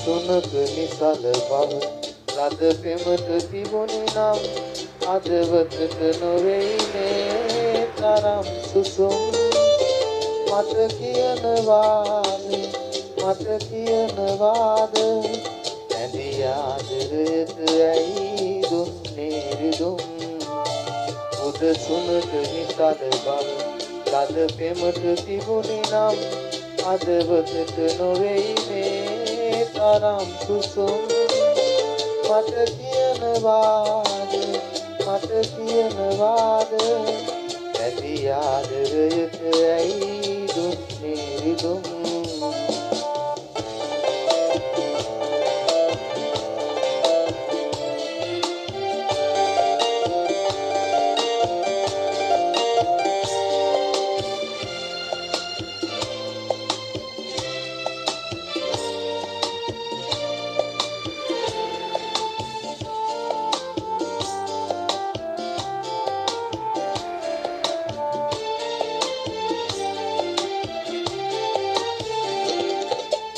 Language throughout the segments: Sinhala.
සුනක නිසල බව ලද පෙමට තිබුණි නම් අදවතට නොවෙයි මේ තරම් සුසුම් මට කියනවාද ඇඳි ආදරයට ඇයි දුන්නේ රිදුම් උද සුනක නිසල බව ලද පෙමට තිබුණි නම් අදවතට නොවෙයි මේ තරම් සුසුම් මට කියනවාද ඇති ආදරයට ඇයි දුන්නේ රිදුම්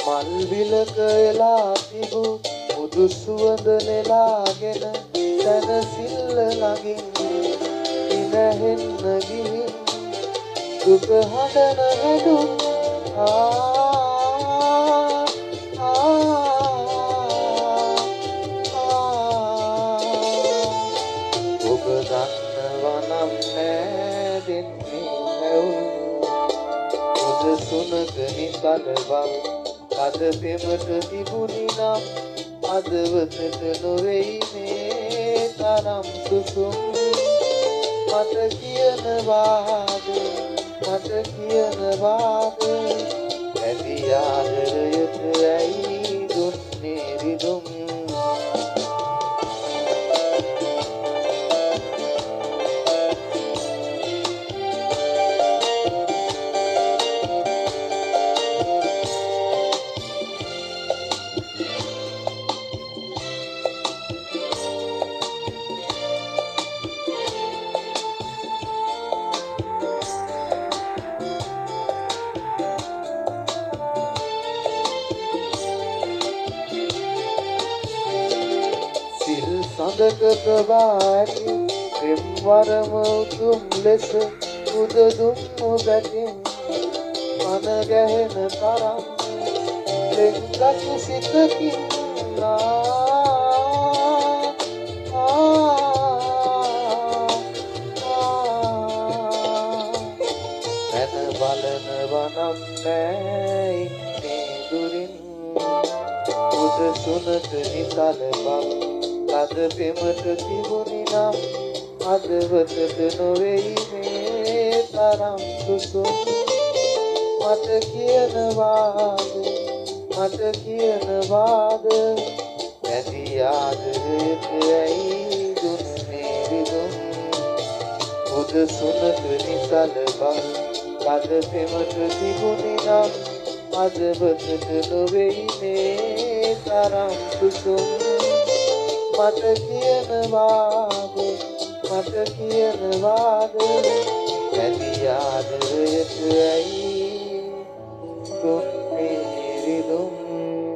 මල් විලක එලා තිබු මුදු සුවඳ නෙලාගෙන සැනසිල්ල ළඟින් ඉනහෙන්න ගිහින් දුක හඬන හැඩුම් ඔබ දන්නවා නම් නෑ දෙන්නේ නැවුම් මුද සුනක නිසල බව අද පෙමට තිබුණි නම් අදවතට නොවෙයි මේ තරම් සුසුම් මට කියනවාද ඇති ආදරයට ඇයි දුන්නේ රිදුම් සඳක ප්‍රවාහි පෙම්වරම උතුම් ලෙස උදදුම් බැටින් මන ගැහෙන තරම් ලෙන්ගත් සිතකින් මැන බලනවා නම් නෑ ඉන්නේ දුරින් උද සුනක නිසල බව අද පෙමට තිබුණි නම් අදවතට නොවෙයි මේ තරම් සුසුම් මට කියනවාද ඇති ආදරයට ඇයි දුන්නේ රිදුම් උද සුනක නිසල බව අද පෙමට තිබුණි නම් අදවතට නොවෙයි මේ තරම් සුසුම් මට කියනවාද ඇති ආදරයට ඇයි දුන්නේ